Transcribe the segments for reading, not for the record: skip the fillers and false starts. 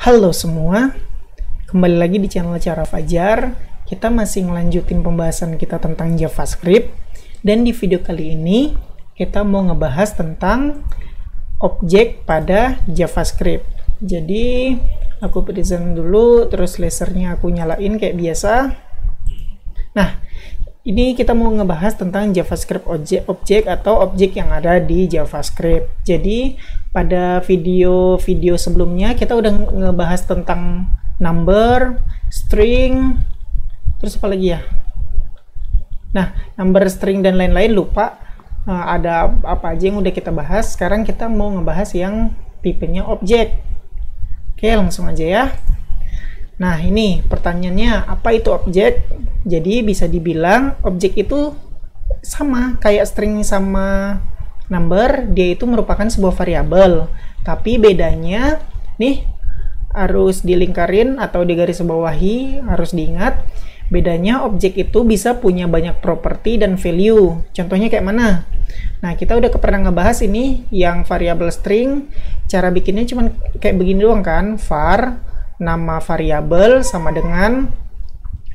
Halo semua, kembali lagi di channel Cara Fajar. Kita masih ngelanjutin pembahasan kita tentang JavaScript. Dan di video kali ini, kita mau ngebahas tentang objek pada JavaScript. Jadi, aku present dulu, terus lasernya aku nyalain kayak biasa. Nah, ini kita mau ngebahas tentang JavaScript objek atau objek yang ada di JavaScript. Jadi, pada video sebelumnya kita udah ngebahas tentang number, string, terus apa lagi ya? Nah, number, string, dan lain-lain lupa. Ada apa aja yang udah kita bahas. Sekarang kita mau ngebahas yang tipenya objek. Oke, langsung aja ya. Nah, ini pertanyaannya, apa itu objek? Jadi bisa dibilang objek itu sama kayak string sama number, dia itu merupakan sebuah variabel. Tapi bedanya nih harus dilingkarin atau digarisbawahi, harus diingat. Bedanya objek itu bisa punya banyak properti dan value. Contohnya kayak mana? Nah, kita udah pernah ngebahas ini yang variabel string. Cara bikinnya cuman kayak begini doang kan? Var nama variabel sama dengan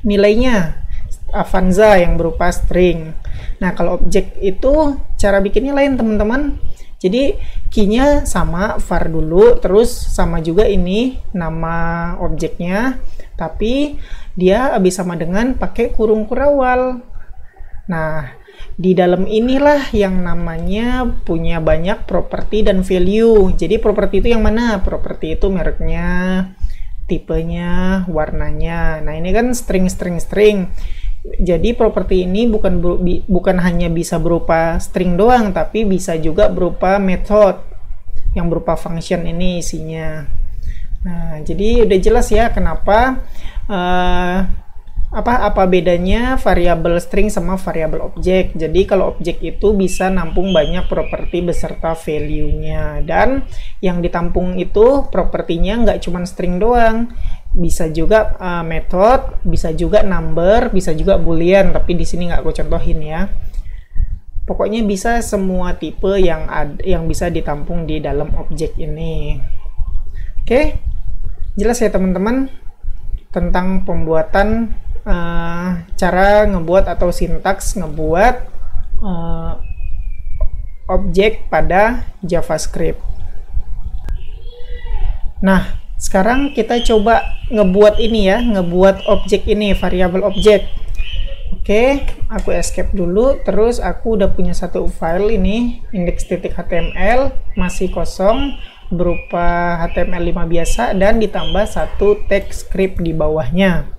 nilainya, Avanza yang berupa string. Nah, kalau objek itu cara bikinnya lain teman-teman. Jadi key-nya sama var dulu, terus sama juga ini nama objeknya, tapi dia habis sama dengan pakai kurung kurawal. Nah, di dalam inilah yang namanya punya banyak properti dan value. Jadi properti itu yang mana? Properti itu mereknya, tipenya, warnanya. Nah, ini kan string. Jadi properti ini bukan hanya bisa berupa string doang, tapi bisa juga berupa method yang berupa function ini isinya. Nah, jadi udah jelas ya kenapa apa bedanya variabel string sama variabel objek. Jadi kalau objek itu bisa nampung banyak properti beserta value-nya, dan yang ditampung itu propertinya nggak cuma string doang, bisa juga method, bisa juga number, bisa juga boolean, tapi di sini nggak aku contohin ya. Pokoknya bisa semua tipe yang bisa ditampung di dalam objek ini. Oke, jelas ya teman-teman tentang pembuatan cara ngebuat atau sintaks ngebuat objek pada JavaScript. Nah, sekarang kita coba ngebuat ini ya, ngebuat objek ini, variabel objek. Oke, aku escape dulu, terus aku udah punya satu file ini, index.html, masih kosong, berupa HTML5 biasa, dan ditambah satu teks script di bawahnya.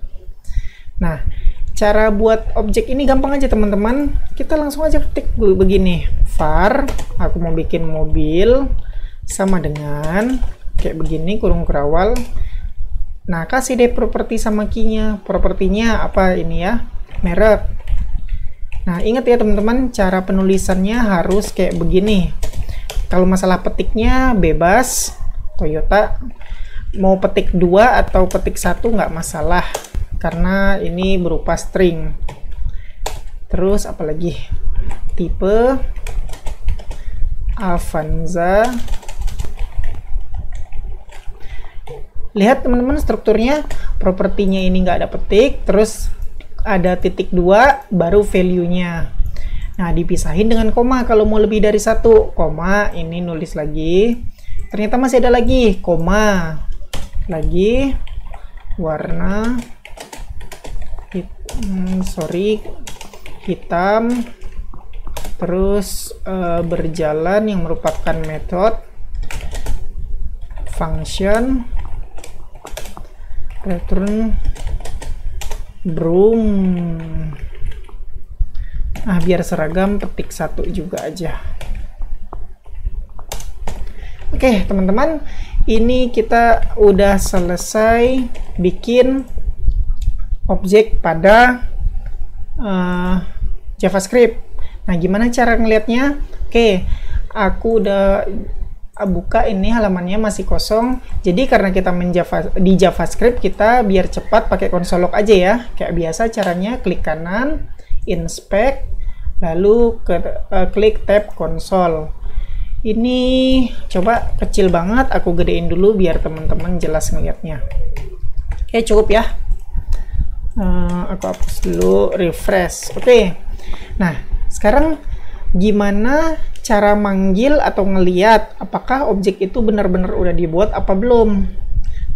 Nah, cara buat objek ini gampang aja teman-teman. Kita langsung aja ketik begini, var, aku mau bikin mobil, sama dengan kayak begini, kurung kurawal. Nah, kasih deh properti sama key-nya. Propertinya apa ini ya? Merek. Nah, ingat ya teman-teman, cara penulisannya harus kayak begini. Kalau masalah petiknya bebas, Toyota. Mau petik 2 atau petik 1 nggak masalah, karena ini berupa string. Terus apalagi? Tipe Avanza. Lihat teman-teman strukturnya, propertinya ini nggak ada petik, terus ada titik 2, baru value-nya. Nah, dipisahin dengan koma kalau mau lebih dari 1. Koma, ini nulis lagi. Ternyata masih ada lagi, koma. Lagi, warna, hitam, terus berjalan yang merupakan method, function, return, broom. Nah, biar seragam petik 1 juga aja. Oke teman-teman, ini kita udah selesai bikin objek pada JavaScript. Nah, gimana cara ngelihatnya? Oke, aku udah buka ini, halamannya masih kosong. Jadi karena kita di JavaScript, kita biar cepat pakai console log aja ya. Kayak biasa caranya, klik kanan, inspect, lalu klik tab console. Ini coba kecil banget, aku gedein dulu biar teman-teman jelas ngeliatnya. Oke, cukup ya. Aku hapus dulu, refresh. Oke. Nah, sekarang gimana cara manggil atau ngeliat apakah objek itu benar-benar udah dibuat apa belum?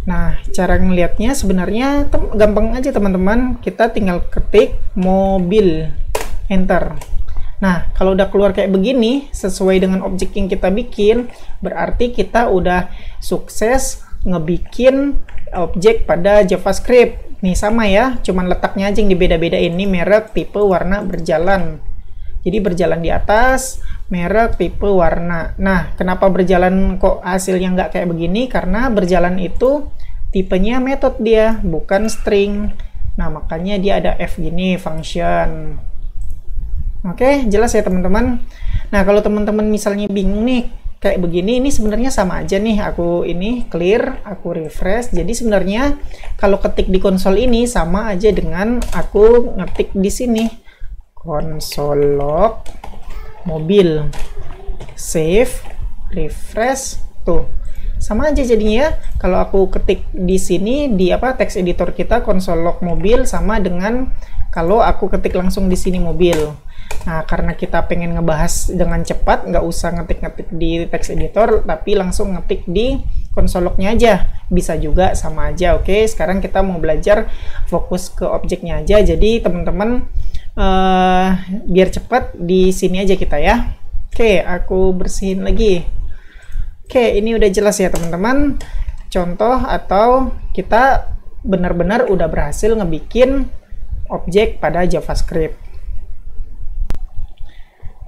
Nah, cara ngelihatnya sebenarnya gampang aja teman-teman. Kita tinggal ketik mobil, enter. Nah, kalau udah keluar kayak begini, sesuai dengan objek yang kita bikin, berarti kita udah sukses ngebikin objek pada JavaScript. Nih sama ya, cuman letaknya aja yang dibeda-bedain. Ini merek, tipe, warna, berjalan. Jadi berjalan di atas, merek, tipe, warna. Nah, kenapa berjalan kok hasilnya nggak kayak begini? Karena berjalan itu tipenya method dia, bukan string. Nah, makanya dia ada F gini, function. Oke, jelas ya teman-teman. Nah, kalau teman-teman misalnya bingung nih, kayak begini, ini sebenarnya sama aja nih. Aku ini clear, aku refresh. Jadi sebenarnya kalau ketik di konsol ini sama aja dengan aku ngetik di sini. Console log mobil, save, refresh, tuh sama aja jadinya ya. Kalau aku ketik di sini di text editor kita console log mobil sama dengan kalau aku ketik langsung di sini mobil. Nah, karena kita pengen ngebahas dengan cepat, nggak usah ngetik-ngetik di text editor, tapi langsung ngetik di console log-nya aja. Bisa juga sama aja, oke? Sekarang kita mau belajar fokus ke objeknya aja. Jadi, teman-teman, biar cepat, di sini aja kita ya. Oke, aku bersihin lagi. Oke, ini udah jelas ya, teman-teman. Contoh atau kita benar-benar udah berhasil ngebikin objek pada JavaScript.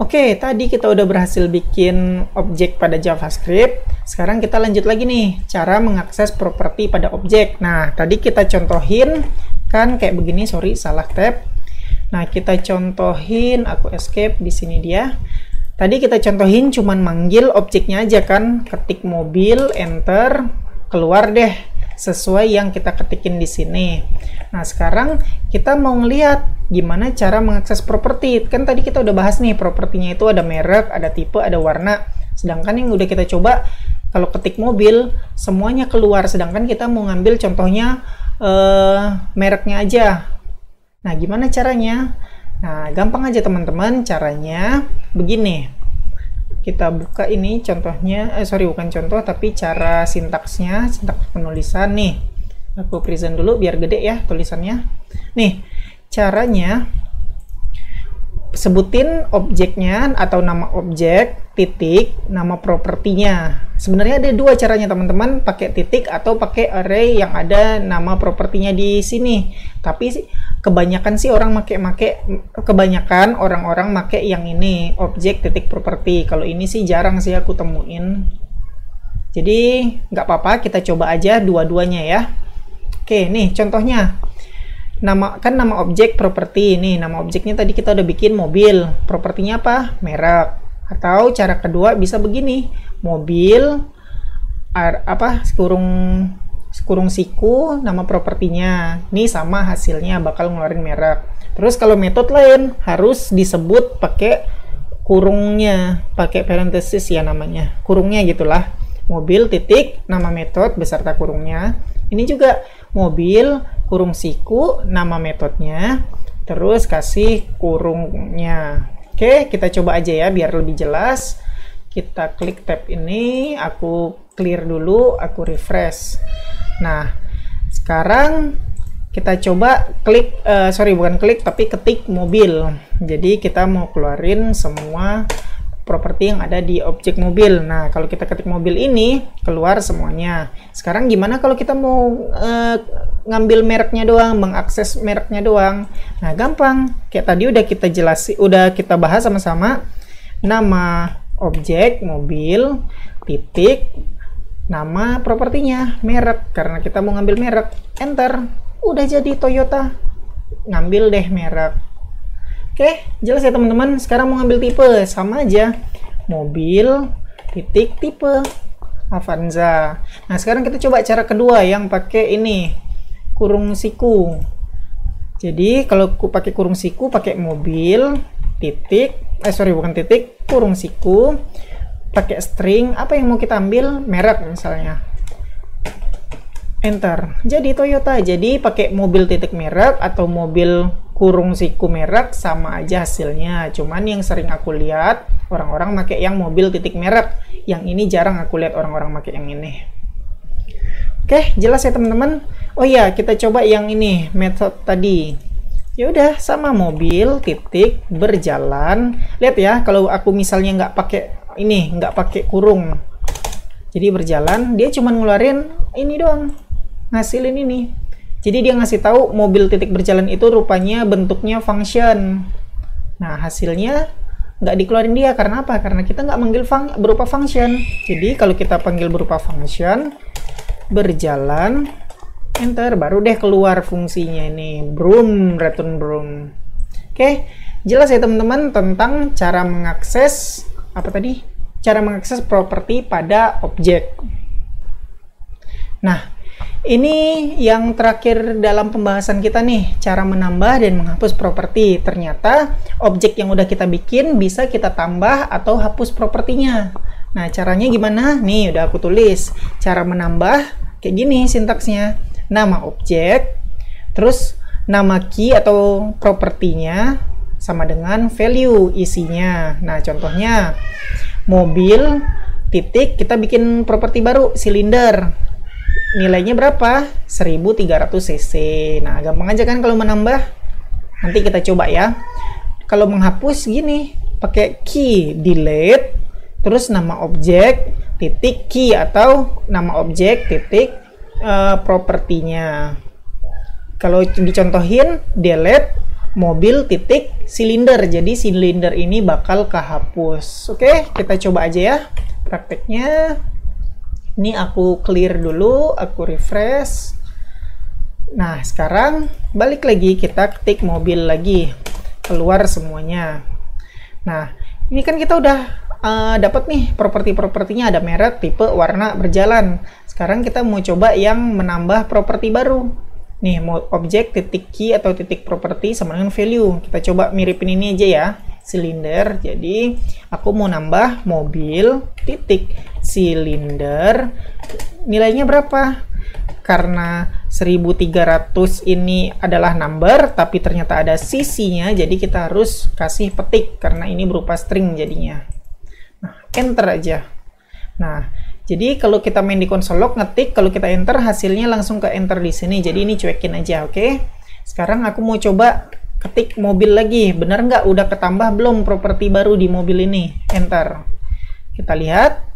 Oke, tadi kita udah berhasil bikin objek pada JavaScript. Sekarang kita lanjut lagi nih, cara mengakses properti pada objek. Nah, tadi kita contohin kan kayak begini, sorry, salah tab. Nah, kita contohin, aku escape, di sini dia. Tadi kita contohin cuman manggil objeknya aja kan, ketik mobil, enter, keluar deh sesuai yang kita ketikin di sini. Nah, sekarang kita mau ngeliat gimana cara mengakses properti. Kan tadi kita udah bahas nih, propertinya itu ada merek, ada tipe, ada warna. Sedangkan yang udah kita coba, kalau ketik mobil, semuanya keluar. Sedangkan kita mau ngambil contohnya mereknya aja. Nah, gimana caranya? Nah, gampang aja teman-teman. Caranya begini. Kita buka ini contohnya, sorry bukan contoh, tapi cara sintaksnya, sintaks penulisan nih. Aku present dulu biar gede ya tulisannya. Nih, caranya sebutin objeknya atau nama objek, titik, nama propertinya. Sebenarnya ada dua caranya teman-teman, pakai titik atau pakai array yang ada nama propertinya di sini. Tapi kebanyakan sih kebanyakan orang-orang make yang ini, objek titik properti. Kalau ini sih jarang sih aku temuin. Jadi nggak apa-apa, kita coba aja dua-duanya ya. Oke, nih contohnya. Nama objek properti ini, nama objeknya tadi kita udah bikin mobil, propertinya apa? Merek. Atau cara kedua bisa begini, mobil kurung siku, nama propertinya. Ini sama hasilnya bakal ngeluarin merek. Terus kalau metode lain harus disebut pakai kurungnya, pakai parenthesis ya namanya, kurungnya gitulah. Mobil titik nama metode beserta kurungnya. Ini juga mobil kurung siku nama metodenya, terus kasih kurungnya. Oke, kita coba aja ya biar lebih jelas. Kita klik tab ini, aku clear dulu, aku refresh. Nah, sekarang kita coba klik, bukan klik tapi ketik mobil. Jadi kita mau keluarin semua properti yang ada di objek mobil. Nah, kalau kita ketik mobil ini, keluar semuanya. Sekarang gimana kalau kita mau ngambil mereknya doang, mengakses mereknya doang? Nah, gampang. Kayak tadi udah kita jelasin, udah kita bahas sama-sama. Nama objek mobil, titik, nama propertinya, merek. Karena kita mau ngambil merek, enter. Udah jadi Toyota. Ngambil deh merek. Oke, jelas ya teman-teman. Sekarang mau ngambil tipe, sama aja. Mobil, titik, tipe, Avanza. Nah, sekarang kita coba cara kedua yang pakai ini, kurung siku. Jadi, kalau pakai kurung siku, pakai mobil, titik, bukan titik, kurung siku, pakai string, apa yang mau kita ambil? Merek misalnya. Enter. Jadi Toyota. Jadi pakai mobil titik merek atau mobil kurung siku merek sama aja hasilnya. Cuman yang sering aku lihat orang-orang pakai yang mobil titik merek. Yang ini jarang aku lihat orang-orang pakai yang ini. Oke, jelas ya teman-teman. Oh iya, kita coba yang ini, metode tadi. Ya udah, sama mobil titik berjalan. Lihat ya, kalau aku misalnya nggak pakai ini, nggak pakai kurung, jadi berjalan, dia cuma ngeluarin ini doang, ngasilin ini. Jadi dia ngasih tahu mobil titik berjalan itu rupanya bentuknya function. Nah, hasilnya nggak dikeluarin dia karena apa? Karena kita nggak manggil berupa function. Jadi kalau kita panggil berupa function, berjalan, enter, baru deh keluar fungsinya ini, broom, return broom. Oke, jelas ya teman-teman tentang cara mengakses apa tadi? Cara mengakses properti pada objek. Nah, ini yang terakhir dalam pembahasan kita nih, cara menambah dan menghapus properti. Ternyata objek yang udah kita bikin bisa kita tambah atau hapus propertinya. Nah, caranya gimana? Nih, udah aku tulis. Cara menambah kayak gini sintaksnya. Nama objek, terus nama key atau propertinya sama dengan value isinya. Nah, contohnya mobil titik, kita bikin properti baru, silinder. Nilainya berapa? 1300 cc. Nah, gampang aja kan kalau menambah. Nanti kita coba ya. Kalau menghapus gini, pakai key delete, terus nama objek titik key atau nama objek titik propertinya. Kalau dicontohin, delete mobil titik silinder. Jadi silinder ini bakal kehapus. Oke, kita coba aja ya prakteknya. Ini aku clear dulu, aku refresh. Nah, sekarang balik lagi, kita ketik mobil lagi, keluar semuanya. Nah, ini kan kita udah dapat nih properti-propertinya, ada merek, tipe, warna, berjalan. Sekarang kita mau coba yang menambah properti baru. Nih, mau objek titik key atau titik properti sama dengan value. Kita coba miripin ini aja ya, silinder. Jadi aku mau nambah mobil titik silinder. Nilainya berapa? Karena 1300 ini adalah number, tapi ternyata ada CC-nya, jadi kita harus kasih petik karena ini berupa string jadinya. Nah, enter aja. Nah, jadi kalau kita main di konsol log ngetik, kalau kita enter hasilnya langsung ke enter di sini. Jadi ini cuekin aja, oke? Sekarang aku mau coba ketik mobil lagi. Benar nggak? Udah ketambah belum properti baru di mobil ini? Enter. Kita lihat.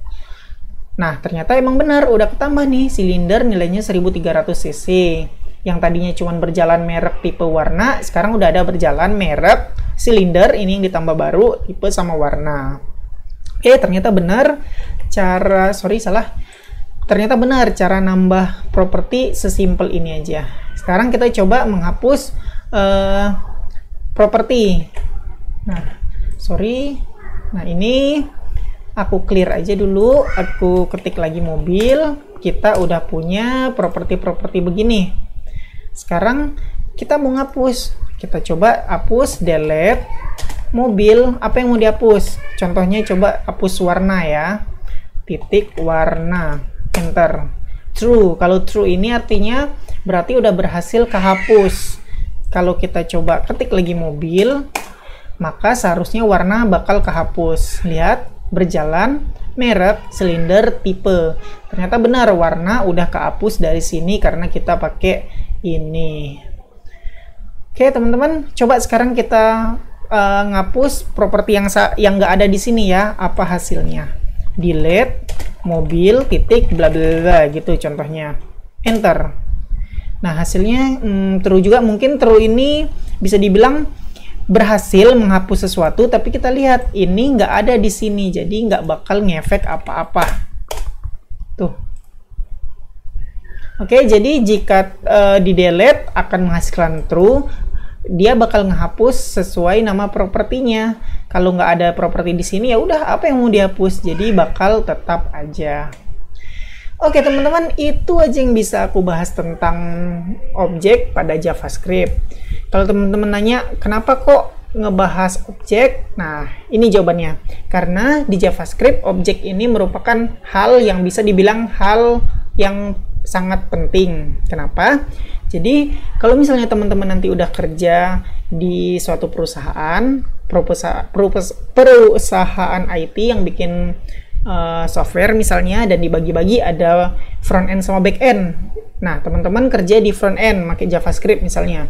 Nah, ternyata emang benar udah ketambah nih. Silinder nilainya 1300 cc. Yang tadinya cuma berjalan merek tipe warna, sekarang udah ada berjalan merek silinder. Ini yang ditambah baru tipe sama warna. Oke, ternyata benar. Ternyata benar cara nambah properti sesimpel ini aja. Sekarang kita coba menghapus properti. Nah, ini aku clear aja dulu. Aku ketik lagi mobil. Kita udah punya properti-properti begini. Sekarang kita mau ngapus. Kita coba hapus, delete mobil. Apa yang mau dihapus? Contohnya coba hapus warna ya. Titik warna, enter. True. Kalau true ini artinya berarti udah berhasil kehapus. Kalau kita coba ketik lagi mobil, maka seharusnya warna bakal kehapus. Lihat, berjalan, merek, silinder, tipe. Ternyata benar warna udah kehapus dari sini karena kita pakai ini. Oke teman-teman, coba sekarang kita ngapus properti yang nggak ada di sini ya. Apa hasilnya? Delete mobil titik bla bla bla gitu contohnya, enter. Nah hasilnya true juga. Mungkin true ini bisa dibilang berhasil menghapus sesuatu, tapi kita lihat ini nggak ada di sini, jadi nggak bakal ngefek apa-apa tuh. Oke, jadi jika di delete akan menghasilkan true, dia bakal ngehapus sesuai nama propertinya. Kalau nggak ada properti di sini, ya udah apa yang mau dihapus, jadi bakal tetap aja. Oke teman-teman, itu aja yang bisa aku bahas tentang objek pada JavaScript. Kalau teman-teman nanya, kenapa kok ngebahas objek? Nah, ini jawabannya. Karena di JavaScript, objek ini merupakan hal yang bisa dibilang hal yang sangat penting. Kenapa? Jadi, kalau misalnya teman-teman nanti udah kerja di suatu perusahaan IT yang bikin software misalnya, dan dibagi-bagi ada front end sama back end. Nah, teman-teman kerja di front end pakai JavaScript misalnya.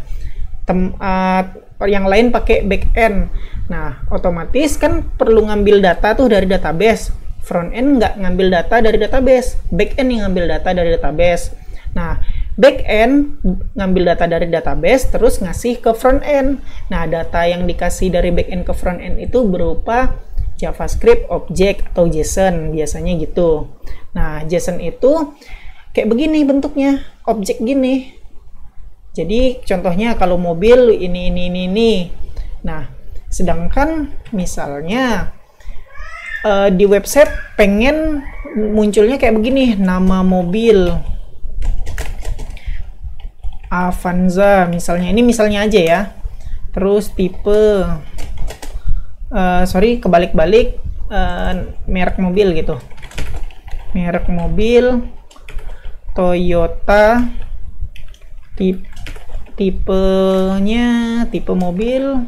Yang lain pakai back end. Nah, otomatis kan perlu ngambil data tuh dari database. Front end nggak ngambil data dari database, back end yang ngambil data dari database. Nah, back end ngambil data dari database terus ngasih ke front end. Nah, data yang dikasih dari back end ke front end itu berupa JavaScript object atau JSON biasanya gitu. Nah, JSON itu kayak begini bentuknya, objek gini. Jadi contohnya kalau mobil ini. Nah, sedangkan misalnya di website pengen munculnya kayak begini, nama mobil Avanza misalnya. Ini misalnya aja ya. Terus tipe kebalik-balik merek mobil gitu. Merek mobil Toyota, tipenya tipe mobil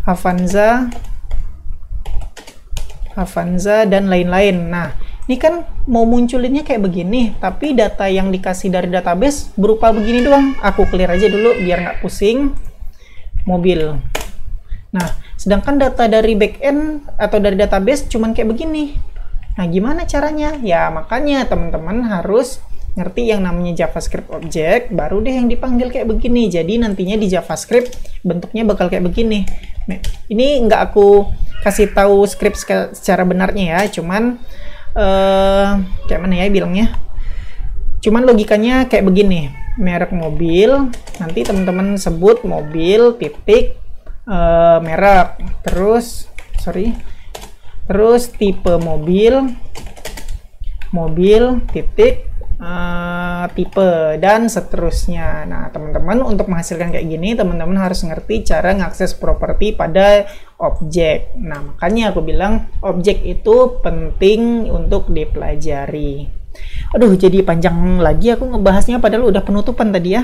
Avanza dan lain-lain. Nah, ini kan mau munculinnya kayak begini, tapi data yang dikasih dari database berupa begini doang. Aku clear aja dulu biar nggak pusing. Mobil. Nah, sedangkan data dari backend atau dari database cuman kayak begini. Nah, gimana caranya? Ya, makanya teman-teman harus ngerti yang namanya JavaScript object, baru deh yang dipanggil kayak begini. Jadi nantinya di JavaScript bentuknya bakal kayak begini. Ini nggak aku kasih tahu script secara benarnya ya, cuman kayak mana ya bilangnya? Cuman logikanya kayak begini. Merek mobil, nanti teman-teman sebut mobil titik merek, terus tipe mobil titik tipe dan seterusnya. Nah, teman-teman untuk menghasilkan kayak gini, teman-teman harus ngerti cara mengakses properti pada objek. Nah, makanya aku bilang objek itu penting untuk dipelajari. Aduh, jadi panjang lagi aku ngebahasnya padahal udah penutupan tadi ya.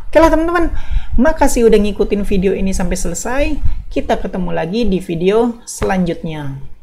Oke lah teman-teman, makasih udah ngikutin video ini sampai selesai. Kita ketemu lagi di video selanjutnya.